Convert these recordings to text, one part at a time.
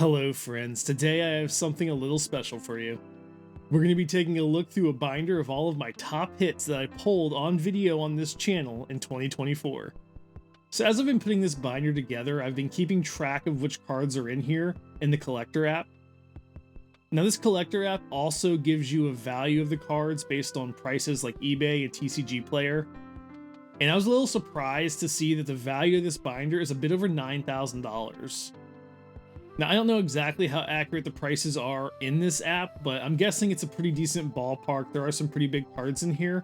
Hello friends, today I have something a little special for you. We're going to be taking a look through a binder of all of my top hits that I pulled on video on this channel in 2024. So as I've been putting this binder together, I've been keeping track of which cards are in here in the collector app. Now this collector app also gives you a value of the cards based on prices like eBay and TCG Player. And I was a little surprised to see that the value of this binder is a bit over $9,000. Now, I don't know exactly how accurate the prices are in this app, but I'm guessing it's a pretty decent ballpark. There are some pretty big cards in here.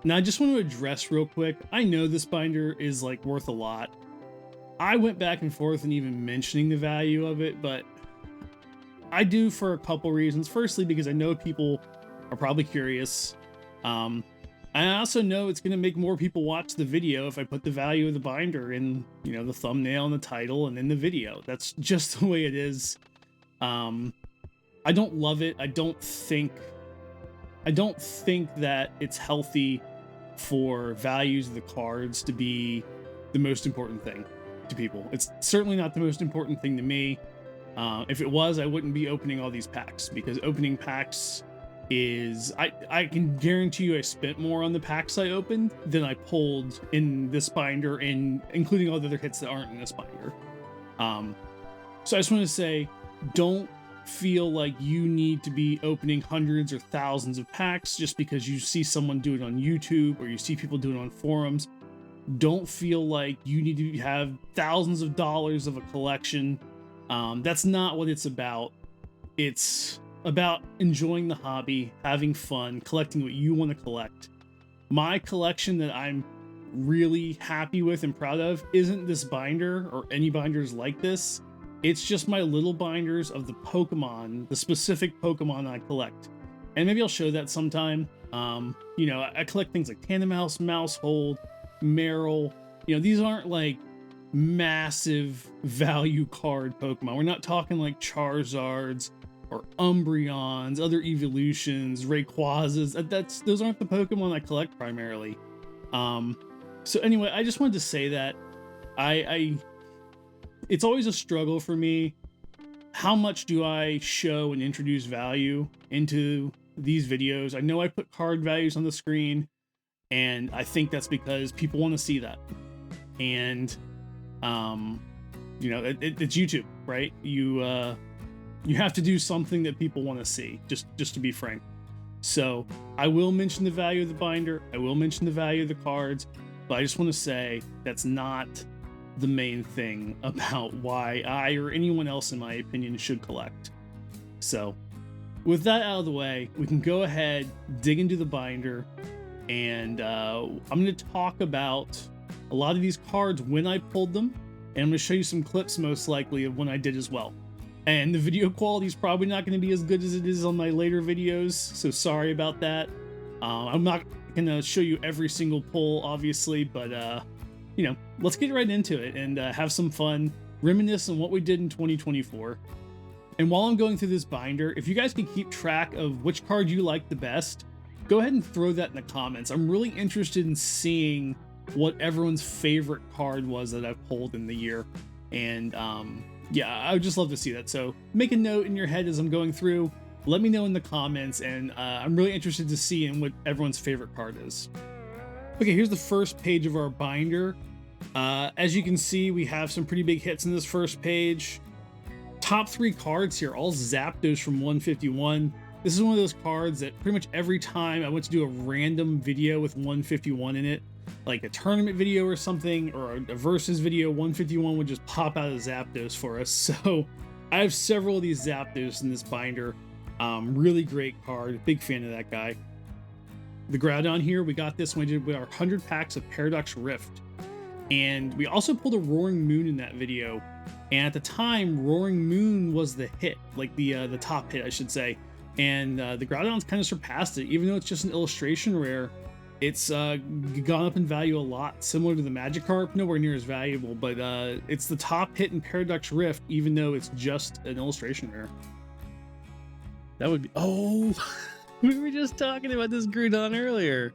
Now, I just want to address real quick. I know this binder is like worth a lot. I went back and forth and even mentioning the value of it, but I do for a couple reasons. Firstly, because I know people are probably curious. I also know it's going to make more people watch the video if I put the value of the binder in, the thumbnail and the title and in the video. That's just the way it is. I don't love it. I don't think that it's healthy for values of the cards to be the most important thing to people. It's certainly not the most important thing to me. If it was, I wouldn't be opening all these packs, because opening packs is, I can guarantee you I spent more on the packs I opened than I pulled in this binder, including all the other hits that aren't in this binder. So I just want to say, don't feel like you need to be opening hundreds or thousands of packs just because you see someone do it on YouTube or you see people do it on forums. Don't feel like you need to have thousands of dollars of a collection. That's not what it's about. It's about enjoying the hobby, having fun, collecting what you want to collect. My collection that I'm really happy with and proud of isn't this binder or any binders like this. It's just my little binders of the Pokemon, the specific Pokemon I collect. And maybe I'll show that sometime. I collect things like fandemaus, Mousehold, Meryl. These aren't like massive value card Pokemon. We're not talking like Charizards or Umbreons, other evolutions, Rayquazas. Those aren't the Pokemon I collect primarily. So anyway, I just wanted to say that it's always a struggle for me. How much do I show and introduce value into these videos? I know I put card values on the screen, and I think that's because people want to see that. And it's YouTube, right? You have to do something that people want to see, just to be frank. So I will mention the value of the binder. I will mention the value of the cards, but I just want to say that's not the main thing about why I or anyone else, in my opinion, should collect. So with that out of the way, we can go ahead, dig into the binder, and I'm going to talk about a lot of these cards when I pulled them, and I'm going to show you some clips most likely of when I did as well. And the video quality is probably not going to be as good as it is on my later videos, so sorry about that. I'm not going to show you every single pull, obviously, but let's get right into it and have some fun, reminisce on what we did in 2024. And while I'm going through this binder, if you guys can keep track of which card you like the best, go ahead and throw that in the comments. I'm really interested in seeing what everyone's favorite card was that I've pulled in the year. And I would just love to see that. So make a note in your head as I'm going through. Let me know in the comments, and I'm really interested to see in what everyone's favorite card is. Okay, here's the first page of our binder. As you can see, we have some pretty big hits in this first page. Top 3 cards here, all Zapdos from 151. This is one of those cards that pretty much every time I went to do a random video with 151 in it, like a tournament video or something, or a versus video, 151 would just pop out of Zapdos for us. So I have several of these Zapdos in this binder. Really great card, big fan of that guy. The Groudon here, we got this when we did with our 100 packs of Paradox Rift. And we also pulled a Roaring Moon in that video. And at the time, Roaring Moon was the hit, like the top hit, I should say. And the Groudon's kind of surpassed it, even though it's just an illustration rare. It's gone up in value a lot, similar to the Magikarp, nowhere near as valuable, but it's the top hit in Paradox Rift, even though it's just an illustration rare. That would be, oh, we were just talking about this Groudon earlier.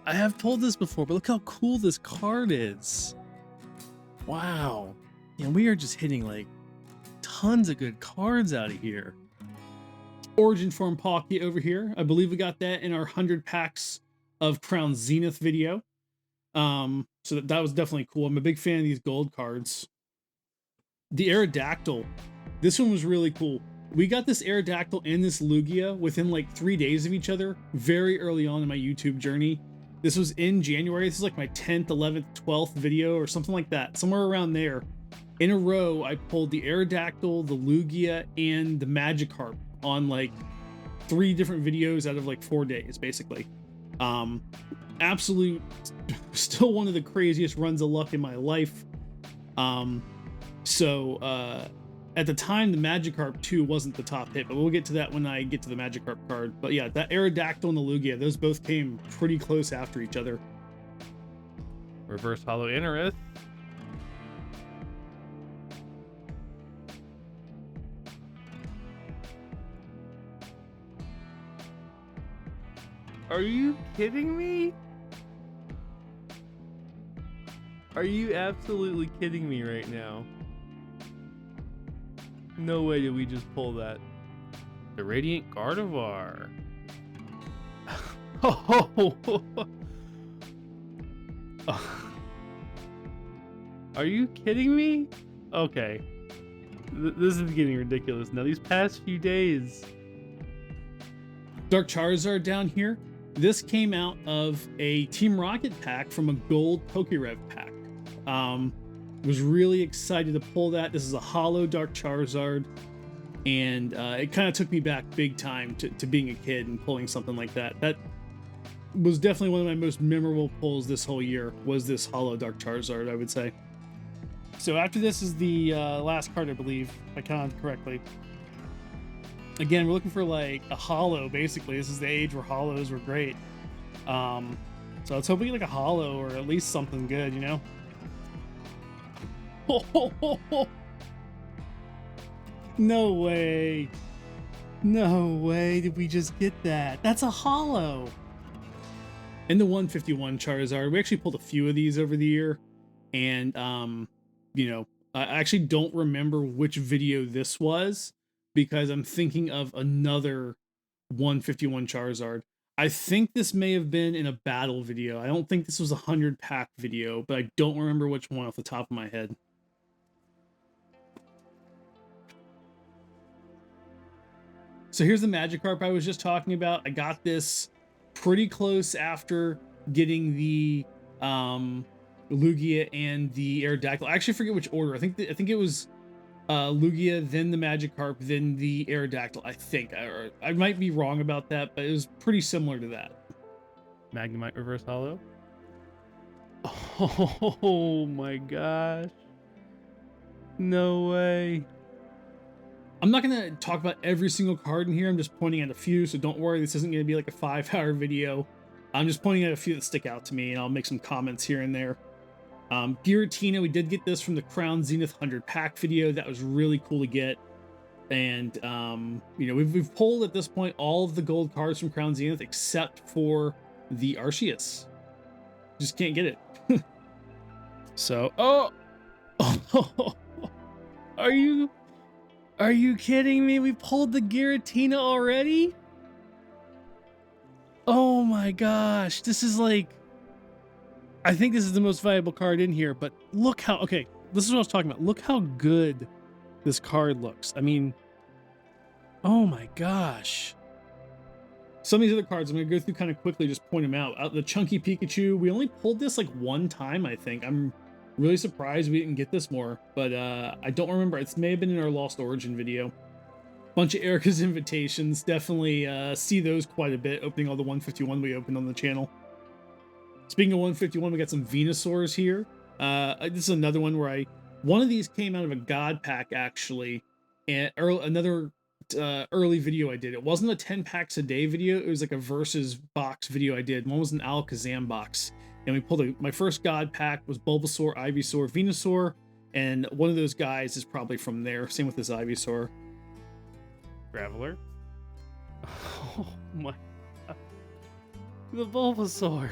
I have pulled this before, but look how cool this card is. Wow. And we are just hitting like tons of good cards out of here. Origin Form Pocky over here. I believe we got that in our 100 packs of Crown Zenith video. So that was definitely cool. I'm a big fan of these gold cards. The Aerodactyl. This one was really cool. We got this Aerodactyl and this Lugia within like 3 days of each other, very early on in my YouTube journey. This was in January. This is like my 10th, 11th, 12th video or something like that. Somewhere around there. In a row, I pulled the Aerodactyl, the Lugia, and the Magikarp on like 3 different videos out of like 4 days, basically. Absolute, still one of the craziest runs of luck in my life. At the time, the Magikarp 2 wasn't the top hit, but we'll get to that when I get to the Magikarp card. But yeah, that Aerodactyl and the Lugia, those both came pretty close after each other. Reverse Hollow Interest. Are you kidding me? Are you absolutely kidding me right now? No way did we just pull that. The Radiant Gardevoir. Are you kidding me? Okay. This is getting ridiculous now. These past few days. Dark Charizard down here. This came out of a Team Rocket pack from a gold Pokérev pack. Was really excited to pull that. This is a hollow Dark Charizard, and it kind of took me back big time to being a kid and pulling something like that. That was definitely one of my most memorable pulls this whole year, was this hollow Dark Charizard, I would say. So after this is the last card, I believe, if I counted correctly. Again, we're looking for like a hollow, basically. This is the age where hollows were great. So let's hope we get like a hollow or at least something good, you know? No way. No way did we just get that. That's a hollow. And the 151 Charizard. We actually pulled a few of these over the year. And, you know, I actually don't remember which video this was because I'm thinking of another 151 Charizard. I think this may have been in a battle video. I don't think this was a 100 pack video, but I don't remember which one off the top of my head. So here's the Magikarp I was just talking about. I got this pretty close after getting the Lugia and the Aerodactyl. I actually forget which order. I think it was Lugia, then the Magikarp, then the Aerodactyl. I think I might be wrong about that, but it was pretty similar to that. Magnemite Reverse Hollow. Oh my gosh! No way. I'm not going to talk about every single card in here. I'm just pointing at a few, so don't worry. This isn't going to be like a 5-hour video. I'm just pointing at a few that stick out to me, and I'll make some comments here and there. Giratina, we did get this from the Crown Zenith 100 pack video. That was really cool to get. And, you know, we've pulled at this point all of the gold cards from Crown Zenith except for the Arceus. Just can't get it. So, Are you kidding me? We pulled the Giratina already? Oh my gosh. This is like... I think this is the most valuable card in here, but look how... Okay, this is what I was talking about. Look how good this card looks. I mean... Oh my gosh. Some of these other cards, I'm going to go through kind of quickly, just point them out. The Chunky Pikachu, we only pulled this like one time, I think. I'm really surprised we didn't get this more, but I don't remember. It may have been in our Lost Origin video. Bunch of Erica's invitations. Definitely see those quite a bit, opening all the 151 we opened on the channel. Speaking of 151, we got some Venusaurs here. This is another one where one of these came out of a God pack, actually, and another early video I did. It wasn't a 10 packs a day video. It was like a versus box video I did. One was an Alakazam box. And we pulled my first God pack was Bulbasaur, Ivysaur, Venusaur, and one of those guys is probably from there. Same with this Ivysaur. Graveler. Oh my God. The Bulbasaur.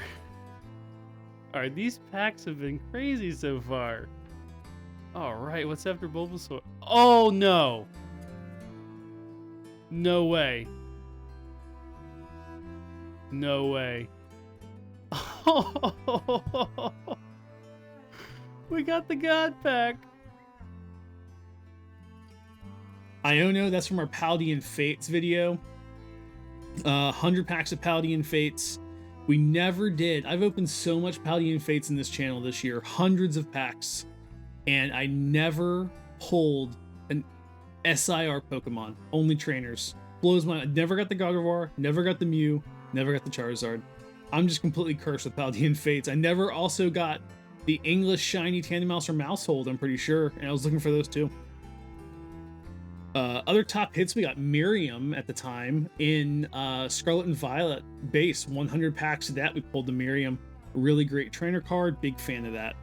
Alright, these packs have been crazy so far. All right, what's after Bulbasaur? Oh no! No way. No way. We got the God Pack. Iono, that's from our Paldean Fates video. 100 packs of Paldean Fates. We never did. I've opened so much Paldean Fates in this channel this year, hundreds of packs, and I never pulled an SIR Pokemon, only trainers. Blows my, never got the Gardevoir, never got the Mew, never got the Charizard. I'm just completely cursed with Paldean Fates. I never also got the English shiny Tandemaus or Mousehold, I'm pretty sure, and I was looking for those too. Other top hits, we got Miriam at the time in Scarlet and Violet base. 100 packs of that, we pulled the Miriam. Really great trainer card, big fan of that.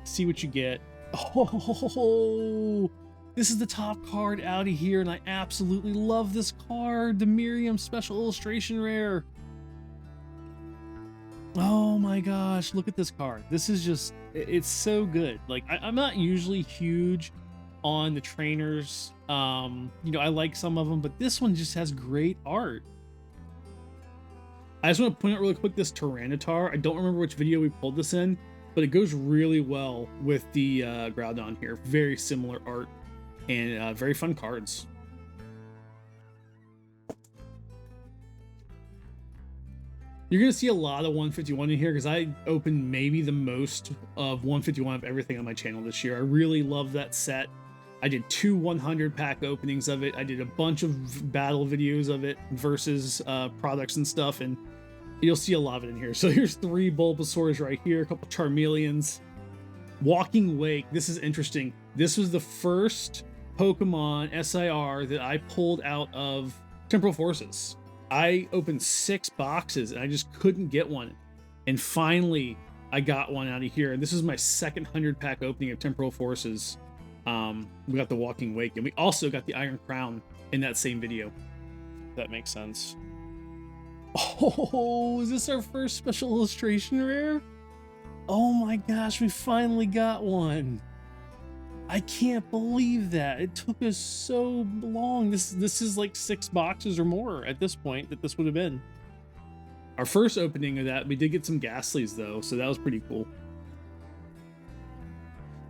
See what you get. Oh, this is the top card out of here, and I absolutely love this card. The Miriam Special Illustration Rare. Oh my gosh, look at this card. This is just, it's so good. Like, I'm not usually huge on the trainers. You know, I like some of them, but this one just has great art. I just want to point out really quick this Tyranitar. I don't remember which video we pulled this in, but it goes really well with the Groudon here. Very similar art and very fun cards. You're going to see a lot of 151 in here because I opened maybe the most of 151 of everything on my channel this year. I really love that set. I did 2 100 pack openings of it. I did a bunch of battle videos of it versus products and stuff, and you'll see a lot of it in here. So here's 3 Bulbasaurs right here, a couple Charmeleons. Walking Wake, this is interesting. This was the first Pokemon SIR that I pulled out of Temporal Forces. I opened 6 boxes and I just couldn't get one. And finally, I got one out of here. And this is my second 100 pack opening of Temporal Forces. We got the Walking Wake, and we also got the Iron Crown in that same video. If that makes sense. Oh, is this our first special illustration rare? Oh my gosh, we finally got one. I can't believe that. It took us so long. This is like 6 boxes or more at this point that this would have been. Our first opening of that, we did get some Ghastlies though, so that was pretty cool.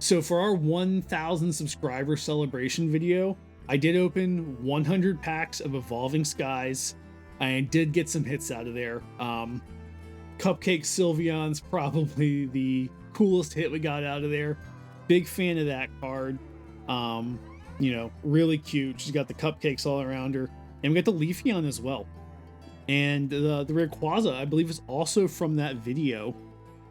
So for our 1,000 subscriber celebration video, I did open 100 packs of Evolving Skies. I did get some hits out of there. Cupcake Sylveon's probably the coolest hit we got out of there. Big fan of that card. You know, really cute. She's got the cupcakes all around her. And we got the Leafeon as well. And the Rayquaza, I believe, is also from that video.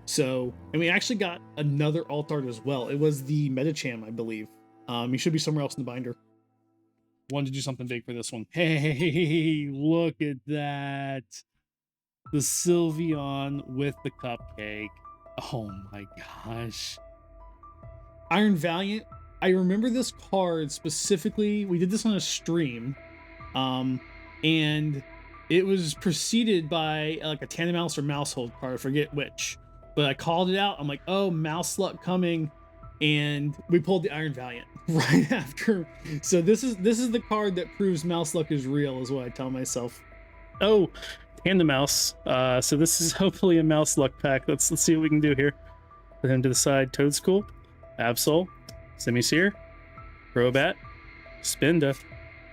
So, and we actually got another alt art as well. It was the Metacham, I believe. He should be somewhere else in the binder. Wanted to do something big for this one. Hey, look at that. The Sylveon with the cupcake. Oh my gosh. Iron Valiant. I remember this card specifically. We did this on a stream. And it was preceded by like a Tandemaus or Mousehold card. I forget which. But I called it out. I'm like, oh, Mouse Luck coming. And we pulled the Iron Valiant right after. So this is the card that proves Mouse Luck is real, is what I tell myself. Oh, Tandemaus. So this is hopefully a Mouse Luck pack. Let's see what we can do here. Put him to the side. Toedscool, Absol, Semisear, Crobat, Spinda.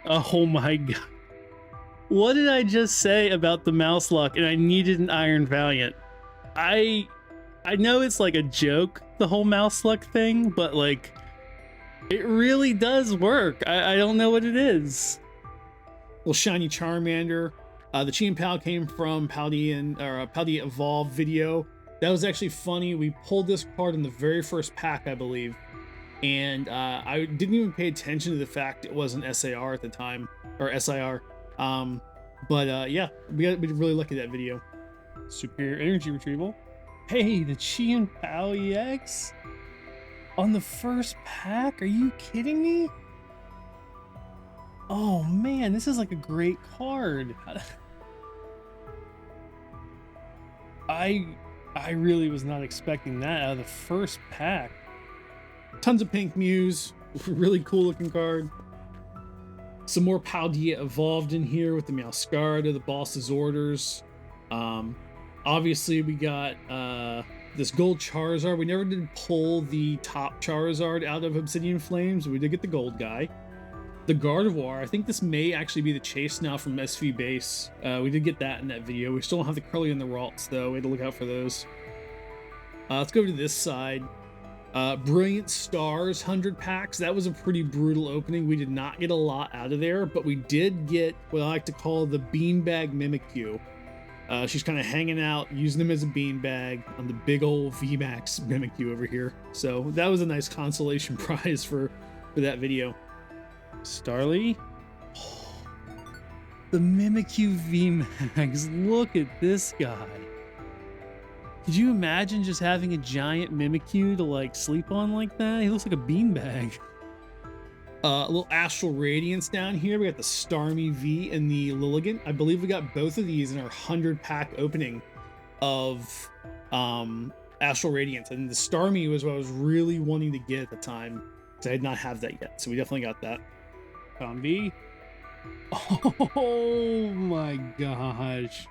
Oh my god. What did I just say about the Mouse Luck? And I needed an Iron Valiant. I know it's like a joke, the whole Mouse Luck thing, but like, it really does work. I don't know what it is. Little shiny Charmander. The Chi-Pal came from Paldean Evolve video. That was actually funny. We pulled this card in the very first pack, I believe. And I didn't even pay attention to the fact it wasn't SAR at the time, or SIR. Yeah, we really lucky that video. Superior Energy Retrieval. Hey, the Chi-Pal EX? On the first pack? Are you kidding me? Oh man, this is like a great card. I really was not expecting that out of the first pack. Tons of pink Mews, really cool looking card. Some more Paldea evolved in here with the Meowscarada, the Boss's Orders. Obviously we got this gold Charizard. We never did pull the top Charizard out of Obsidian Flames. We did get the gold guy. The Gardevoir, I think this may actually be the chase now from SV Base. We did get that in that video. We still don't have the Curly and the Ralts though. We had to look out for those. Let's go to this side. Brilliant Stars 100 packs. That was a pretty brutal opening. We did not get a lot out of there, but we did get what I like to call the Beanbag Mimikyu. She's kind of hanging out, using them as a beanbag on the big old VMAX Mimikyu over here. So that was a nice consolation prize for that video. Starly? The Mimikyu VMAX. Look at this guy. Could you imagine just having a giant Mimikyu to like sleep on like that? He looks like a beanbag. A little Astral Radiance down here. We got the Starmie V and the Lilligant. I believe we got both of these in our 100 pack opening of Astral Radiance. And the Starmie was what I was really wanting to get at the time because I did not have that yet. So we definitely got that. Combi. Oh my gosh.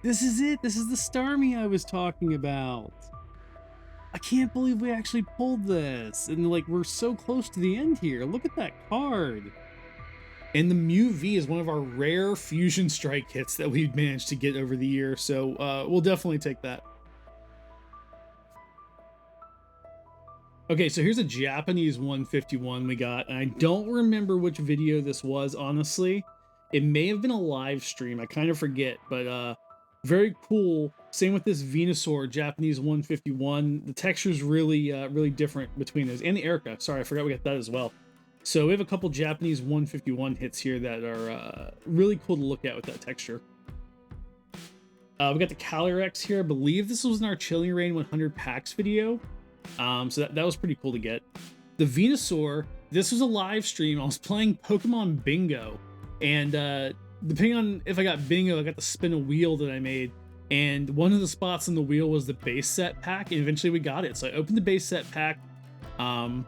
This is it. This is the Starmie I was talking about. I can't believe we actually pulled this. And like, we're so close to the end here. Look at that card. And the Mew V is one of our rare Fusion Strike hits that we've managed to get over the year. So we'll definitely take that. Okay, so here's a Japanese 151 we got. And I don't remember which video this was, honestly. It may have been a live stream. I kind of forget, but very cool. Same with this Venusaur Japanese 151. The texture's really really different between those. And the Erica. Sorry, I forgot we got that as well. So we have a couple Japanese 151 hits here that are really cool to look at with that texture. We got the Calyrex here. I believe this was in our Chilling Reign 100 packs video. So that was pretty cool to get. The Venusaur, this was a live stream. I was playing Pokemon Bingo. And depending on if I got Bingo, I got to spin a wheel that I made. And one of the spots on the wheel was the base set pack. And eventually we got it. So I opened the base set pack. Now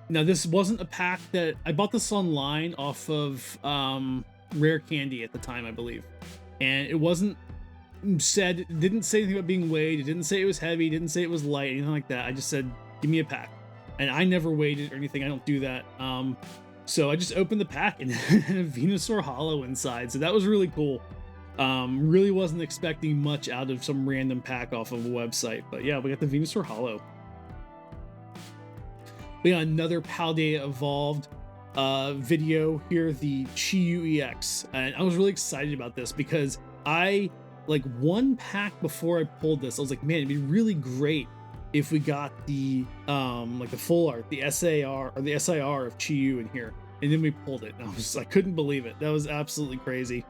this wasn't a pack that... I bought this online off of Rare Candy at the time, I believe. And it wasn't said... It didn't say anything about being weighed. It didn't say it was heavy. It didn't say it was light. Anything like that. I just said, give me a pack. And I never weighed it or anything. I don't do that. So I just opened the pack and a Venusaur Hollow inside. So that was really cool. Really wasn't expecting much out of some random pack off of a website. But yeah, we got the Venusaur Hollow. We got another Paldea Evolved video here, the Chi-Yu EX. And I was really excited about this because like one pack before I pulled this, I was like, man, it'd be really great if we got the like the full art, the SAR or the SIR of Chi-Yu in here. And then we pulled it. And I couldn't believe it. That was absolutely crazy.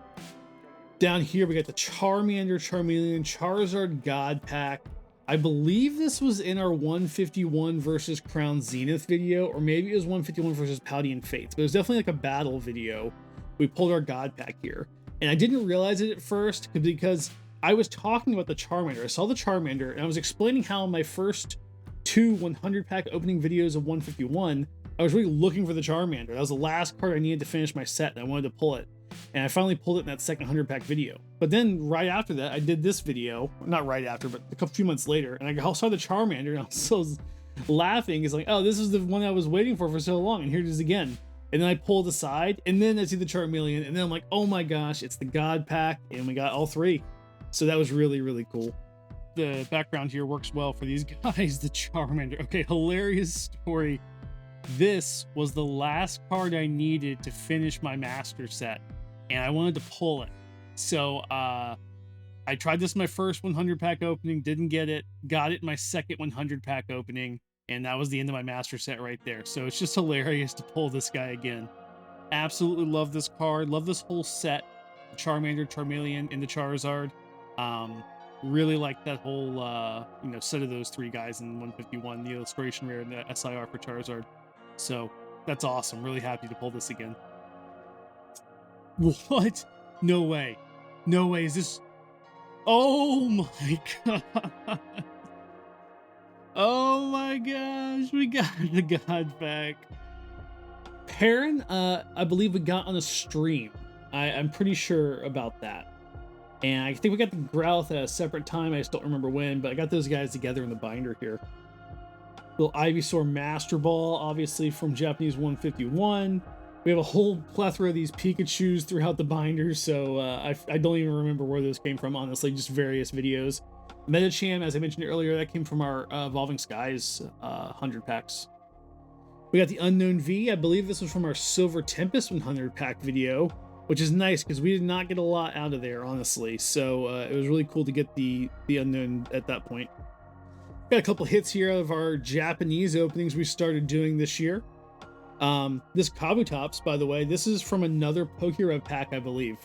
Down here we got the Charmander, Charmeleon, Charizard God pack. I believe this was in our 151 versus Crown Zenith video, or maybe it was 151 versus Paldean Fates, but it was definitely like a battle video. We pulled our God pack here. And I didn't realize it at first because I was talking about the Charmander. I saw the Charmander and I was explaining how my first two 100 pack opening videos of 151, I was really looking for the Charmander. That was the last card I needed to finish my set and I wanted to pull it. And I finally pulled it in that second 100 pack video. But then right after that, I did this few months later, and I saw the Charmander and I was so laughing. It's like, oh, this is the one I was waiting for so long, and here it is again. And then I pulled aside, and then I see the Charmeleon, and then I'm like, oh my gosh, it's the God pack, and we got all three. So that was really, really cool. The background here works well for these guys, the Charmander. Okay, hilarious story. This was the last card I needed to finish my master set, and I wanted to pull it. So I tried this in my first 100 pack opening, didn't get it, got it in my second 100 pack opening, and that was the end of my master set right there. So it's just hilarious to pull this guy again. Absolutely love this card, love this whole set. Charmander, Charmeleon, and the Charizard. Really like that whole set of those three guys in 151, the illustration rare and the SIR for Charizard. So that's awesome. Really happy to pull this again. What? No way. No way. Is this... Oh my god. Oh my gosh, we got the god back. Perrin, I believe we got on a stream. I'm pretty sure about that. And I think we got the Growlithe at a separate time. I just don't remember when, but I got those guys together in the binder here. Little Ivysaur Master Ball, obviously from Japanese 151. We have a whole plethora of these Pikachus throughout the binder, so I don't even remember where those came from, honestly, just various videos. Metacham, as I mentioned earlier, that came from our Evolving Skies 100 packs. We got the Unknown V. I believe this was from our Silver Tempest 100 pack video, which is nice because we did not get a lot out of there, honestly. So it was really cool to get the Unknown at that point. Got a couple hits here of our Japanese openings we started doing this year. This Kabutops, by the way, this is from another Pokérev pack, I believe.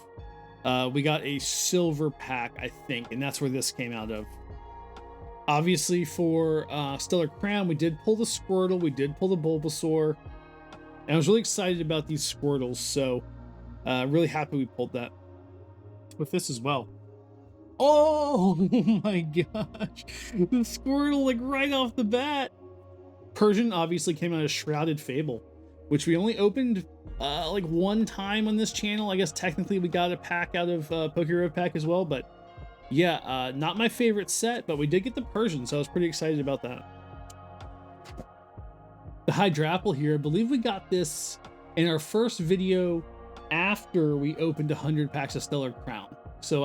We got a silver pack, I think, and that's where this came out of. Obviously, for Stellar Crown, we did pull the Squirtle, we did pull the Bulbasaur, and I was really excited about these Squirtles, so really happy we pulled that with this as well. Oh my gosh, the Squirtle, like right off the bat. Persian obviously came out of Shrouded Fable, which we only opened like one time on this channel. I guess technically we got a pack out of Pokérev pack as well, but yeah, not my favorite set, but we did get the Persian, so I was pretty excited about that. The Hydrapple here, I believe we got this in our first video after we opened 100 packs of Stellar Crown. So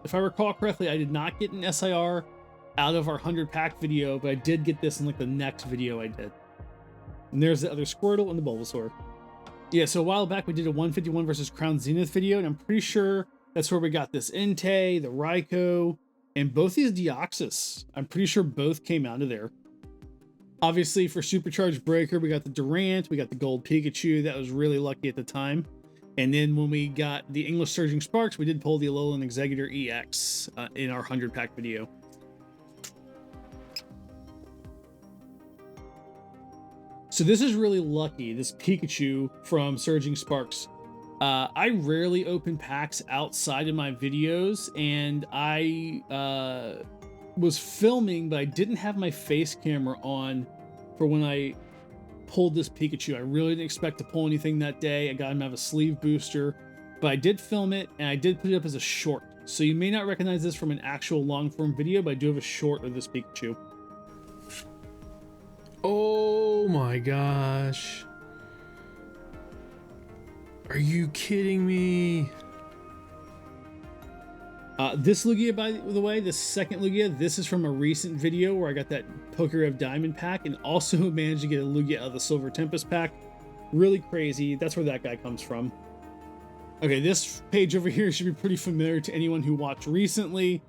if I recall correctly, I did not get an SIR out of our 100 pack video, but I did get this in like the next video I did. And there's the other Squirtle and the Bulbasaur. Yeah, so a while back we did a 151 versus Crown Zenith video, and I'm pretty sure that's where we got this Entei, the Raikou, and both these Deoxys. I'm pretty sure both came out of there. Obviously, for Supercharged Breaker, we got the Durant, we got the Gold Pikachu. That was really lucky at the time. And then when we got the English Surging Sparks, we did pull the Alolan Exeggutor EX in our 100 pack video. So this is really lucky, this Pikachu from Surging Sparks. I rarely open packs outside of my videos, and I was filming, but I didn't have my face camera on for when I pulled this Pikachu. I really didn't expect to pull anything that day. I got him to have a sleeve booster, but I did film it, and I did put it up as a short. So you may not recognize this from an actual long-form video, but I do have a short of this Pikachu. Oh my gosh. Are you kidding me? This Lugia, by the way, the second Lugia, this is from a recent video where I got that Pokérev Diamond pack and also managed to get a Lugia out of the Silver Tempest pack. Really crazy. That's where that guy comes from. Okay, this page over here should be pretty familiar to anyone who watched recently.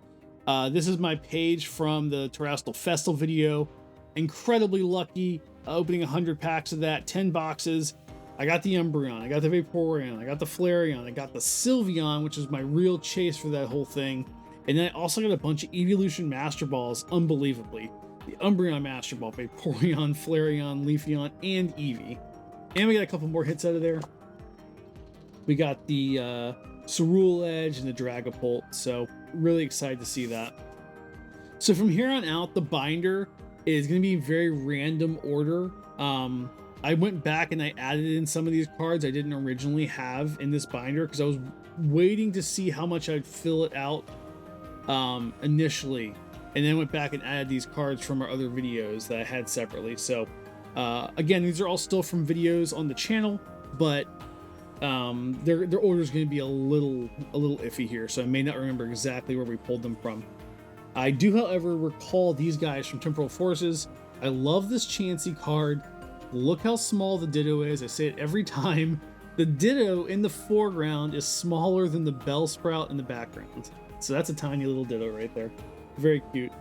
This is my page from the Terrestrial Festal video. Incredibly lucky, opening 100 packs of that, 10 boxes. I got the Umbreon, I got the Vaporeon, I got the Flareon, I got the Sylveon, which is my real chase for that whole thing. And then I also got a bunch of Evolution Master Balls, unbelievably. The Umbreon Master Ball, Vaporeon, Flareon, Leafeon, and Eevee. And we got a couple more hits out of there. We got the Cerule Edge and the Dragapult, so really excited to see that. So from here on out, the binder is going to be in very random order. I went back and I added in some of these cards I didn't originally have in this binder because I was waiting to see how much I'd fill it out initially, and then went back and added these cards from our other videos that I had separately. So again, these are all still from videos on the channel, but their order is going to be a little iffy here, so I may not remember exactly where we pulled them from. I do, however, recall these guys from Temporal Forces. I love this Chansey card. Look how small the Ditto is. I say it every time. The Ditto in the foreground is smaller than the Bellsprout in the background. So that's a tiny little Ditto right there. Very cute.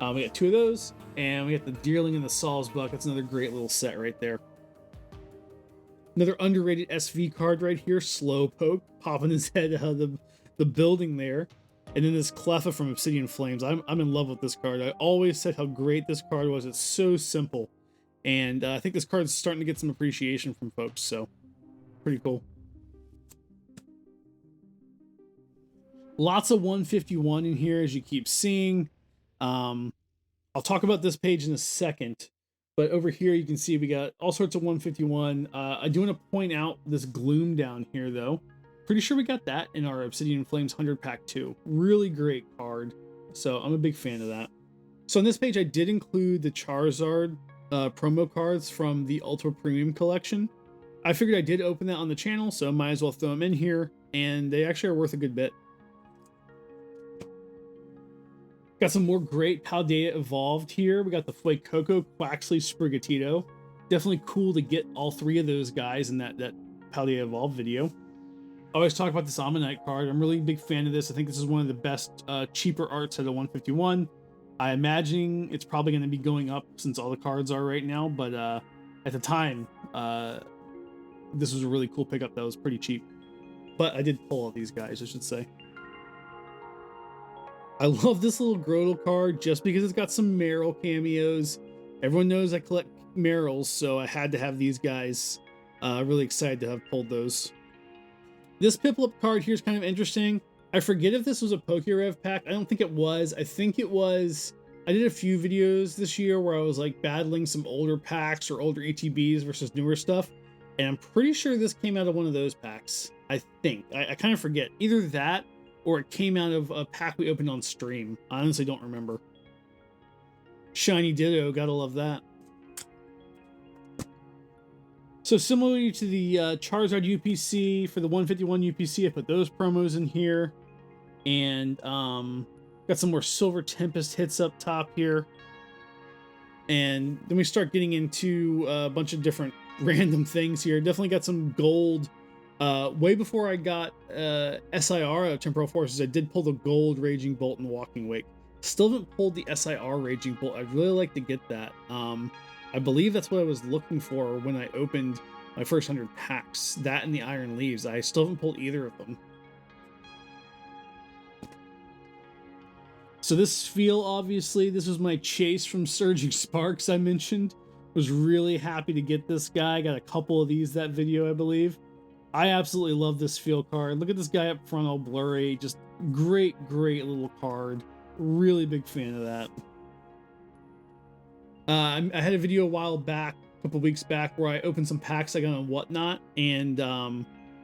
We got two of those, and we got the Deerling and the Sawsbuck. That's another great little set right there. Another underrated SV card right here, Slowpoke, popping his head out of the building there. And then this Cleffa from Obsidian Flames. I'm in love with this card. I always said how great this card was. It's so simple. And I think this card is starting to get some appreciation from folks, so pretty cool. Lots of 151 in here, as you keep seeing. I'll talk about this page in a second, but over here you can see we got all sorts of 151. I do want to point out this Gloom down here, though. Pretty sure we got that in our Obsidian Flames 100 pack too. Really great card. So I'm a big fan of that. So on this page, I did include the Charizard promo cards from the Ultra Premium collection. I figured I did open that on the channel, so might as well throw them in here, and they actually are worth a good bit. Got some more great Paldea Evolved here. We got the Fuecoco, Quaxley, Sprigatito. Definitely cool to get all three of those guys in that Paldea Evolved video. I always talk about this Ammonite card. I'm really a big fan of this. I think this is one of the best cheaper arts at a 151. I imagine it's probably going to be going up since all the cards are right now, but at the time, this was a really cool pickup that was pretty cheap. But I did pull all these guys, I should say. I love this little Grotle card just because it's got some Meryl cameos. Everyone knows I collect Meryls, so I had to have these guys. Really excited to have pulled those. This Piplup card here is kind of interesting. I forget if this was a Pokérev pack. I don't think it was. I think it was. I did a few videos this year where I was like battling some older packs or older ETBs versus newer stuff. And I'm pretty sure this came out of one of those packs. I think. I kind of forget. Either that or it came out of a pack we opened on stream. I honestly don't remember. Shiny Ditto. Gotta love that. So similarly to the Charizard UPC, for the 151 UPC, I put those promos in here. And got some more Silver Tempest hits up top here. And then we start getting into a bunch of different random things here. Definitely got some gold. Way before I got SIR of Temporal Forces, I did pull the gold Raging Bolt and Walking Wake. Still haven't pulled the SIR Raging Bolt. I'd really like to get that. I believe that's what I was looking for when I opened my first 100 packs. That and the Iron Leaves. I still haven't pulled either of them. So this Feel, obviously, this was my chase from Surging Sparks I mentioned. Was really happy to get this guy. Got a couple of these that video, I believe. I absolutely love this Feel card. Look at this guy up front all blurry. Just great, great little card. Really big fan of that. I had a video a while back, a couple weeks back, where I opened some packs I got on Whatnot, and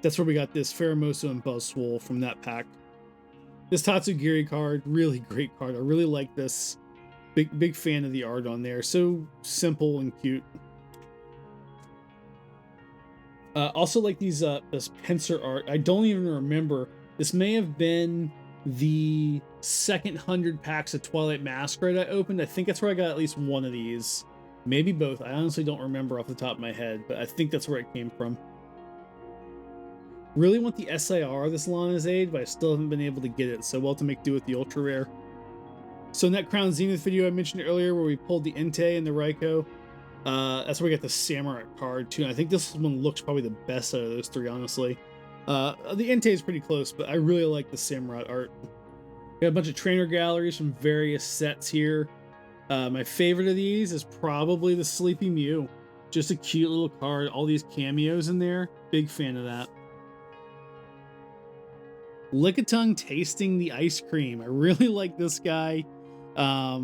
that's where we got this Pheromosa and Buzzwole from that pack. This Tatsugiri card, really great card. I really like this. Big fan of the art on there. So simple and cute. Also like these this pincer art. I don't even remember. This may have been the second 100 packs of Twilight Masquerade I opened. I think that's where I got at least one of these. Maybe both. I honestly don't remember off the top of my head, but I think that's where it came from. Really want the SIR this Lana's Aid, but I still haven't been able to get it, so we'll have to make do with the Ultra Rare. So in that Crown Zenith video I mentioned earlier where we pulled the Entei and the Raikou, that's where we got the Samurai card too. And I think this one looks probably the best out of those three, honestly. The Entei is pretty close, but I really like the Samurai art. We got a bunch of trainer galleries from various sets here. My favorite of these is probably the Sleepy Mew. Just a cute little card. All these cameos in there. Big fan of that. Lickitung tasting the ice cream. I really like this guy. I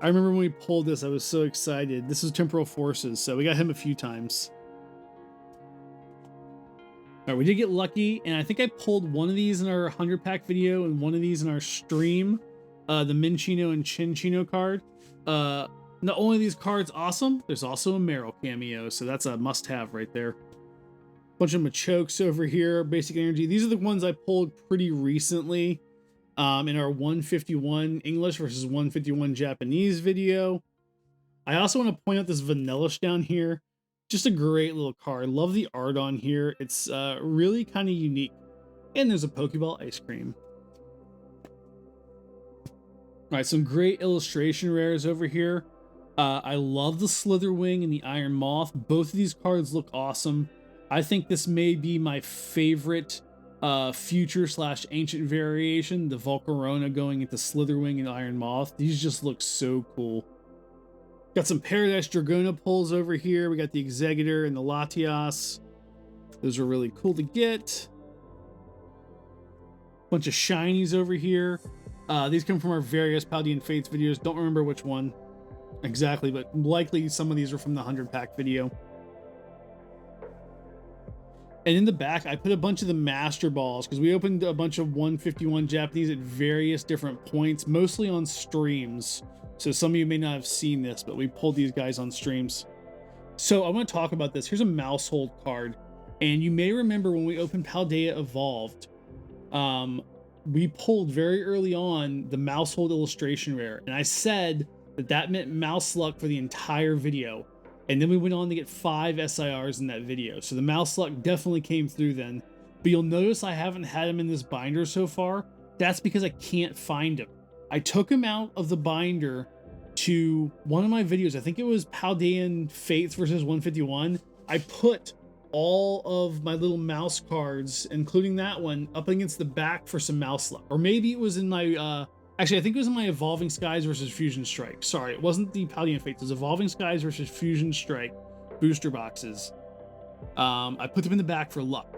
remember when we pulled this, I was so excited. This is Temporal Forces, so we got him a few times. All right, we did get lucky, and I think I pulled one of these in our 100 pack video and one of these in our stream. The Minchino and Chinchino card. Not only are these cards awesome, there's also a Meryl cameo, so that's a must-have right there. Bunch of Machokes over here, Basic Energy. These are the ones I pulled pretty recently in our 151 English versus 151 Japanese video. I also want to point out this Vanillish down here. Just a great little card. Love the art on here. It's really kind of unique. And there's a Pokeball ice cream. All right, some great illustration rares over here. I love the Slitherwing and the Iron Moth. Both of these cards look awesome. I think this may be my favorite future/ancient variation, the Volcarona going into Slitherwing and Iron Moth. These just look so cool. Got some Paradise Dragona pulls over here. We got the Exeggutor and the Latias. Those are really cool to get. Bunch of shinies over here. These come from our various Paldean Fates videos. Don't remember which one. Exactly, but likely some of these are from the 100-pack video. And in the back, I put a bunch of the Master Balls because we opened a bunch of 151 Japanese at various different points, mostly on streams. So some of you may not have seen this, but we pulled these guys on streams. So I want to talk about this. Here's a mouse hold card. And you may remember when we opened Paldea Evolved, we pulled very early on the mouse hold illustration rare. And I said that that meant mouse luck for the entire video. And then we went on to get 5 SIRs in that video. So the mouse luck definitely came through then. But you'll notice I haven't had him in this binder so far. That's because I can't find him. I took him out of the binder to one of my videos. I think it was Paldean Fates versus 151. I put all of my little mouse cards, including that one, up against the back for some mouse luck. Or maybe it was in my... Actually, I think it was in my Evolving Skies versus Fusion Strike. Sorry, it wasn't the Paldean Fates. It was Evolving Skies versus Fusion Strike booster boxes. I put them in the back for luck.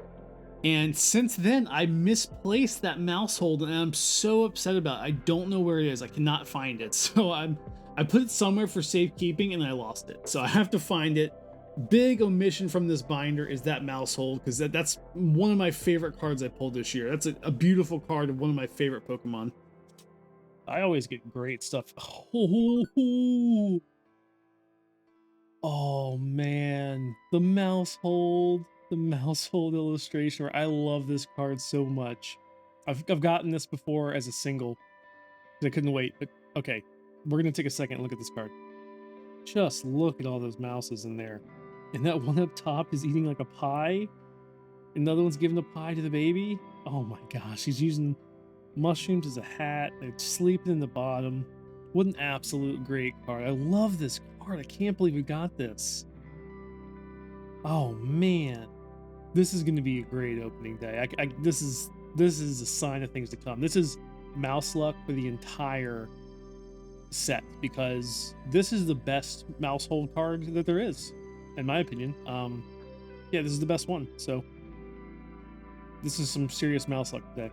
And since then, I misplaced that mouse hold, and I'm so upset about it. I don't know where it is. I cannot find it. So I put it somewhere for safekeeping, and I lost it. So I have to find it. Big omission from this binder is that mouse hold, because that's one of my favorite cards I pulled this year. That's a beautiful card of one of my favorite Pokemon. I always get great stuff. Oh man, the mouse hold illustration. I love this card so much. I've gotten this before as a single because I couldn't wait. But okay, we're gonna take a second and look at this card. Just look at all those mouses in there, and that one up top is eating like a pie. Another one's giving a pie to the baby. Oh my gosh, he's using mushrooms as a hat. They're sleeping in the bottom. What an absolute great card. I love this card. I can't believe we got this. Oh man, this is going to be a great opening day. This is a sign of things to come. This is mouse luck for the entire set, because this is the best mouse hold card that there is, in my opinion. Yeah, this is the best one. So this is some serious mouse luck today.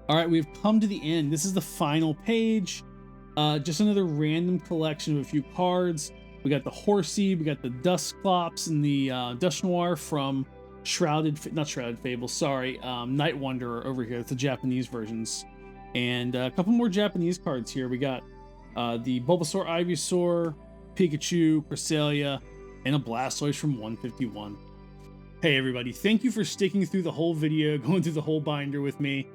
All right, we've come to the end. This is the final page. Just another random collection of a few cards. We got the Horsey, we got the Dusclops, and the Dust Noir from not Shrouded Fable, sorry, Night Wanderer over here. It's the Japanese versions. And a couple more Japanese cards here. We got the Bulbasaur, Ivysaur, Pikachu, Cresselia, and a Blastoise from 151. Hey everybody, thank you for sticking through the whole video, going through the whole binder with me.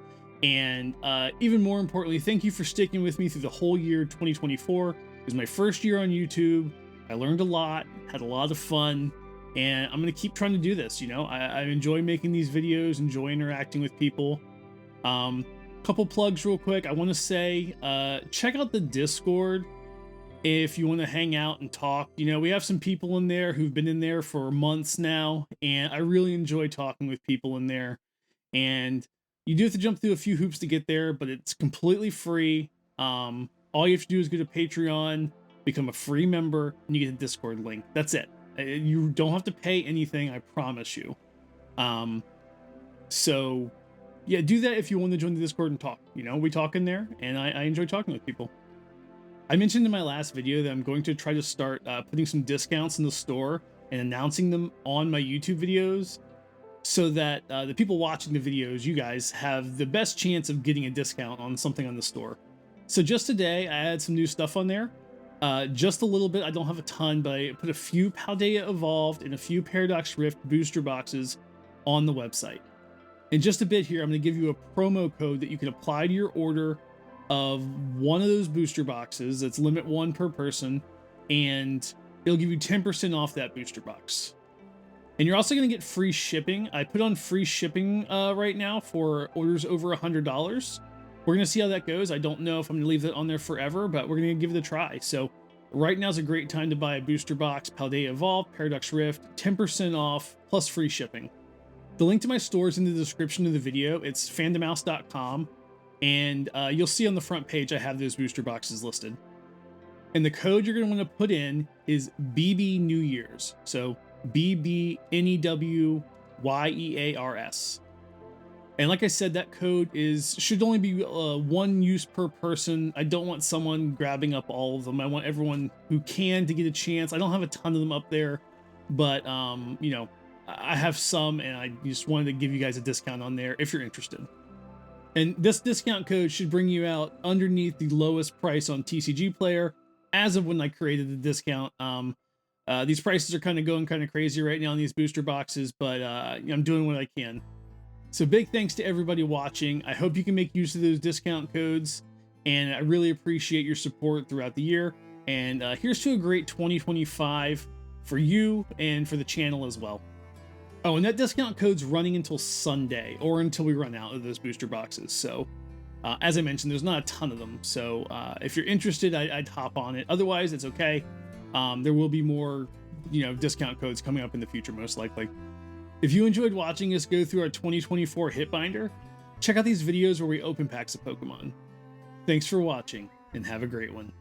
And even more importantly, thank you for sticking with me through the whole year 2024. It was my first year on YouTube. I learned a lot, had a lot of fun, and I'm going to keep trying to do this. You know, I enjoy making these videos, enjoy interacting with people. Couple plugs real quick. I want to say, check out the Discord if you want to hang out and talk. You know, we have some people in there who've been in there for months now, and I really enjoy talking with people in there. And you do have to jump through a few hoops to get there, but it's completely free. All you have to do is go to Patreon, become a free member, and you get a Discord link. That's it. You don't have to pay anything, I promise you. So yeah, do that if you want to join the Discord and talk. You know, we talk in there, and I enjoy talking with people. I mentioned in my last video that I'm going to try to start putting some discounts in the store and announcing them on my YouTube videos, so that the people watching the videos, you guys, have the best chance of getting a discount on something on the store. So just today, I added some new stuff on there. Just a little bit. I don't have a ton, but I put a few Paldea Evolved and a few Paradox Rift booster boxes on the website. In just a bit here, I'm going to give you a promo code that you can apply to your order of one of those booster boxes. That's limit 1 per person, and it'll give you 10% off that booster box. And you're also going to get free shipping. I put on free shipping right now for orders over $100. We're going to see how that goes. I don't know if I'm going to leave that on there forever, but we're going to give it a try. So right now is a great time to buy a booster box, Paldea Evolved, Paradox Rift, 10% off, plus free shipping. The link to my store is in the description of the video. It's fandemaus.com, and you'll see on the front page I have those booster boxes listed. And the code you're going to want to put in is BB New Year's. So BBNEWYEARS. And like I said, that code should only be one use per person. I don't want someone grabbing up all of them. I want everyone who can to get a chance. I don't have a ton of them up there, but you know, I have some, and I just wanted to give you guys a discount on there if you're interested. And this discount code should bring you out underneath the lowest price on TCG Player as of when I created the discount. These prices are kind of going kind of crazy right now on these booster boxes, but I'm doing what I can. So big thanks to everybody watching. I hope you can make use of those discount codes, and I really appreciate your support throughout the year. And here's to a great 2025 for you and for the channel as well. Oh, and that discount code's running until Sunday, or until we run out of those booster boxes. So as I mentioned, there's not a ton of them. So if you're interested, I'd hop on it. Otherwise, it's okay. There will be more, discount codes coming up in the future, most likely. If you enjoyed watching us go through our 2024 hit binder, check out these videos where we open packs of Pokemon. Thanks for watching, and have a great one.